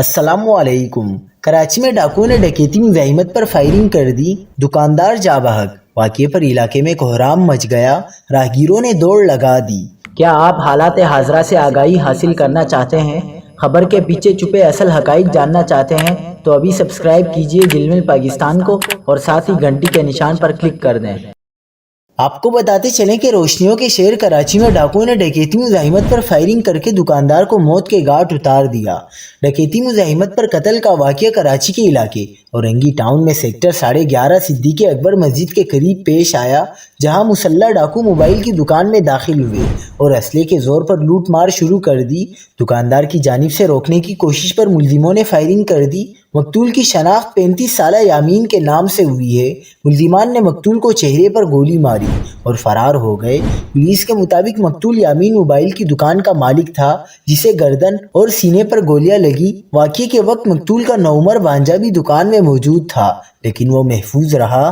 السلام علیکم۔ کراچی میں ڈاکوؤں نے ڈکیتی مزاحمت پر فائرنگ کر دی، دکاندار جاں بحق۔ واقعے پر علاقے میں کوہرام مچ گیا، راہگیروں نے دوڑ لگا دی۔ کیا آپ حالات حاضرہ سے آگاہی حاصل کرنا چاہتے ہیں؟ خبر کے پیچھے چھپے اصل حقائق جاننا چاہتے ہیں تو ابھی سبسکرائب کیجئے جلمل پاکستان کو اور ساتھ ہی گھنٹی کے نشان پر کلک کر دیں۔ آپ کو بتاتے چلیں کہ روشنیوں کے شہر کراچی میں ڈاکوؤں نے ڈکیتی مزاحمت پر فائرنگ کر کے دکاندار کو موت کے گھاٹ اتار دیا۔ ڈکیتی مزاحمت پر قتل کا واقعہ کراچی کے علاقے اورنگی ٹاؤن میں سیکٹر 11:30 صدیق اکبر مسجد کے قریب پیش آیا، جہاں مسلح ڈاکو موبائل کی دکان میں داخل ہوئے اور اسلحے کے زور پر لوٹ مار شروع کر دی۔ دکاندار کی جانب سے روکنے کی کوشش پر ملزموں نے فائرنگ کر دی۔ مقتول کی شناخت 35 سالہ یامین کے نام سے ہوئی ہے۔ ملزمان نے مقتول کو چہرے پر گولی ماری اور فرار ہو گئے۔ پولیس کے مطابق مقتول یامین موبائل کی دکان کا مالک تھا، جسے گردن اور سینے پر گولیاں لگی۔ واقعے کے وقت مقتول کا نوعمر بھانجا بھی دکان میں موجود تھا، لیکن وہ محفوظ رہا۔